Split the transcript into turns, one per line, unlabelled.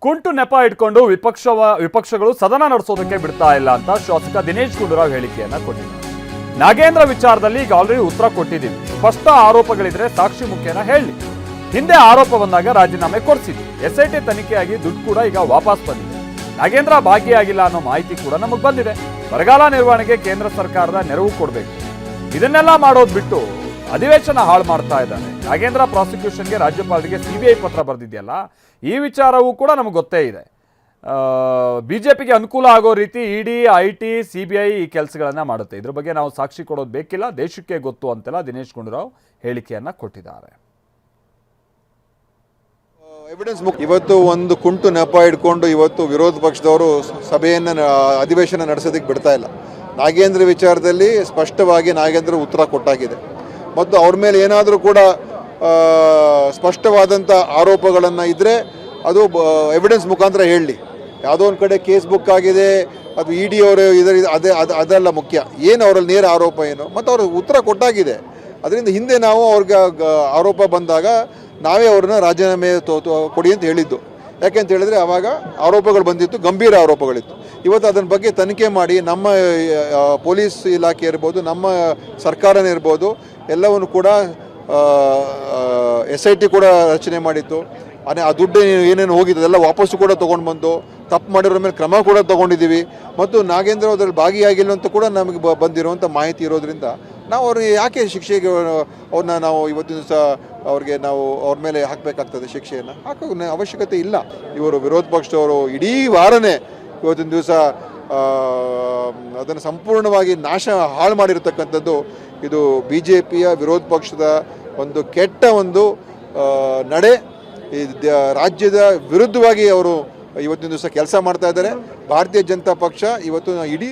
ಕುಂಟು ನೆಪ ಇಟ್ಕೊಂಡು ವಿಪಕ್ಷಗಳು ಸದನ ನಡೆಸೋದಕ್ಕೆ ಬಿಡ್ತಾ ಇಲ್ಲ ಅಂತ ಶಾಸಕ ದಿನೇಶ್ ಗುಂಡೂರಾವ್ ಹೇಳಿಕೆಯನ್ನ ಕೊಟ್ಟಿದ್ದಾರೆ. ನಾಗೇಂದ್ರ ವಿಚಾರದಲ್ಲಿ ಈಗ ಆಲ್ರೆಡಿ ಉತ್ತರ ಕೊಟ್ಟಿದ್ದೀವಿ. ಸ್ಪಷ್ಟ ಆರೋಪಗಳಿದ್ರೆ ಸಾಕ್ಷಿ ಮುಖೇನ ಹೇಳಿ. ಹಿಂದೆ ಆರೋಪ ಬಂದಾಗ ರಾಜೀನಾಮೆ ಕೊಡಿಸಿದ್ವಿ. SIT ತನಿಖೆಯಾಗಿ ದುಡ್ಡು ಕೂಡ ಈಗ ವಾಪಸ್ ಬಂದಿದೆ. ನಾಗೇಂದ್ರ ಭಾಗಿಯಾಗಿಲ್ಲ ಅನ್ನೋ ಮಾಹಿತಿ ಕೂಡ ನಮಗೆ ಬಂದಿದೆ. ಬರಗಾಲ ನಿರ್ವಹಣೆಗೆ ಕೇಂದ್ರ ಸರ್ಕಾರದ ನೆರವು ಕೊಡಬೇಕು. ಇದನ್ನೆಲ್ಲ ಮಾಡೋದು ಬಿಟ್ಟು ಅಧಿವೇಶನ ಹಾಳು ಮಾಡ್ತಾ ಇದ್ದಾರೆ. ನಾಗೇಂದ್ರ ಪ್ರಾಸಿಕ್ಯೂಷನ್ಗೆ ರಾಜ್ಯಪಾಲರಿಗೆ CBI ಪತ್ರ ಬರೆದಿದೆಯಲ್ಲ, ಈ ವಿಚಾರವೂ ಕೂಡ ನಮಗೆ ಗೊತ್ತೇ ಇದೆ. ಬಿಜೆಪಿಗೆ ಅನುಕೂಲ ಆಗೋ ರೀತಿ ED, IT, CBI ಈ ಕೆಲಸಗಳನ್ನ ಮಾಡುತ್ತೆ. ಇದ್ರ ಬಗ್ಗೆ ನಾವು ಸಾಕ್ಷಿ ಕೊಡೋದು ಬೇಕಿಲ್ಲ, ದೇಶಕ್ಕೆ ಗೊತ್ತು ಅಂತೆಲ್ಲ ದಿನೇಶ್ ಗುಂಡೂರಾವ್ ಹೇಳಿಕೆಯನ್ನ ಕೊಟ್ಟಿದ್ದಾರೆ.
ಎವಿಡೆನ್ಸ್ ಇವತ್ತು ಒಂದು ಕುಂಟು ನೆಪ ಇಟ್ಕೊಂಡು ಇವತ್ತು ವಿರೋಧ ಪಕ್ಷದವರು ಸಭೆಯನ್ನು ಅಧಿವೇಶನ ನಡೆಸೋದಕ್ಕೆ ಬಿಡ್ತಾ ಇಲ್ಲ. ನಾಗೇಂದ್ರ ವಿಚಾರದಲ್ಲಿ ಸ್ಪಷ್ಟವಾಗಿ ನಾಗೇಂದ್ರ ಉತ್ತರ ಕೊಟ್ಟಾಗಿದೆ ಮತ್ತು ಅವ್ರ ಮೇಲೆ ಏನಾದರೂ ಕೂಡ ಸ್ಪಷ್ಟವಾದಂಥ ಆರೋಪಗಳನ್ನು ಇದ್ದರೆ ಅದು ಎವಿಡೆನ್ಸ್ ಮುಖಾಂತರ ಹೇಳಲಿ. ಯಾವುದೋ ಒಂದು ಕಡೆ ಕೇಸ್ ಬುಕ್ ಆಗಿದೆ, ಅದು ED ಅವರು ಅದೆಲ್ಲ ಮುಖ್ಯ. ಏನು ಅವರಲ್ಲಿ ನೇರ ಆರೋಪ ಏನು ಮತ್ತು ಅವರು ಉತ್ತರ ಕೊಟ್ಟಾಗಿದೆ. ಅದರಿಂದ ಹಿಂದೆ ನಾವು ಅವ್ರಿಗೆ ಆರೋಪ ಬಂದಾಗ ನಾವೇ ಅವ್ರನ್ನ ರಾಜೀನಾಮೆ ಕೊಡಿ ಅಂತ ಹೇಳಿದ್ದು. ಯಾಕೆ ಅಂತ ಹೇಳಿದ್ರೆ ಆವಾಗ ಆರೋಪಗಳು ಬಂದಿತ್ತು, ಗಂಭೀರ ಆರೋಪಗಳಿತ್ತು. ಇವತ್ತು ಅದರ ಬಗ್ಗೆ ತನಿಖೆ ಮಾಡಿ ನಮ್ಮ ಪೊಲೀಸ್ ಇಲಾಖೆ ಇರ್ಬೋದು, ನಮ್ಮ ಸರ್ಕಾರನೇ ಇರ್ಬೋದು, ಎಲ್ಲವನ್ನು ಕೂಡ SIT ಕೂಡ ರಚನೆ ಮಾಡಿತ್ತು. ಆ ದುಡ್ಡು ಏನೇನು ಹೋಗಿದ್ದು ಅದೆಲ್ಲ ವಾಪಸ್ಸು ಕೂಡ ತೊಗೊಂಡು ಬಂದು ತಪ್ಪು ಮಾಡಿರೋ ಮೇಲೆ ಕ್ರಮ ಕೂಡ ತೊಗೊಂಡಿದ್ದೀವಿ. ಮತ್ತು ನಾಗೇಂದ್ರ ಅದರಲ್ಲಿ ಭಾಗಿಯಾಗಿಲ್ಲ ಅಂತ ಕೂಡ ನಮಗೆ ಬಂದಿರುವಂಥ ಮಾಹಿತಿ ಇರೋದ್ರಿಂದ ನಾವು ಅವ್ರಿಗೆ ಯಾಕೆ ಶಿಕ್ಷೆಗೆ ಅವ್ರನ್ನ ನಾವು ಇವತ್ತಿನ ದಿವಸ ಅವ್ರ ಮೇಲೆ ಹಾಕಬೇಕಾಗ್ತದೆ? ಶಿಕ್ಷೆಯನ್ನು ಹಾಕೋ ಅವಶ್ಯಕತೆ ಇಲ್ಲ. ಇವರು ವಿರೋಧ ಪಕ್ಷದವರು ಇಡೀ ವಾರನೇ ಇವತ್ತಿನ ದಿವಸ ಅದನ್ನು ಸಂಪೂರ್ಣವಾಗಿ ಹಾಳು ಮಾಡಿರತಕ್ಕಂಥದ್ದು ಇದು BJPಯ ವಿರೋಧ ಪಕ್ಷದ ಒಂದು ಕೆಟ್ಟ ಒಂದು ನಡೆ. ಈ ರಾಜ್ಯದ ವಿರುದ್ಧವಾಗಿ ಅವರು ಇವತ್ತಿನ ದಿವಸ ಕೆಲಸ ಮಾಡ್ತಾ ಇದ್ದಾರೆ. ಭಾರತೀಯ ಜನತಾ ಪಕ್ಷ ಇವತ್ತು ಇಡೀ